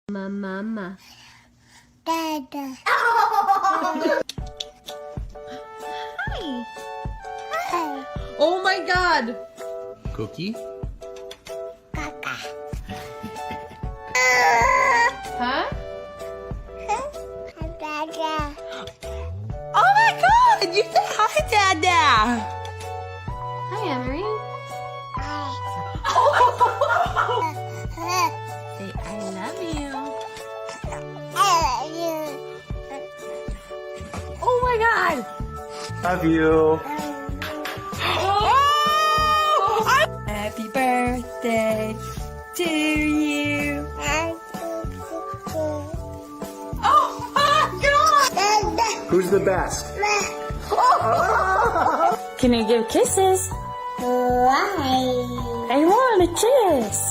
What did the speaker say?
Mama. Dada. Hi. Hi. Oh my God. Cookie? Kaka. Huh? Dada. Oh my God. You said hi, Dada. Hi, Emery. Hi. Say I love you. I love you. Oh my God. Love you. Happy birthday to you. Oh my God. Dada. Who's the best? Can I give kisses? Why? I want a kiss.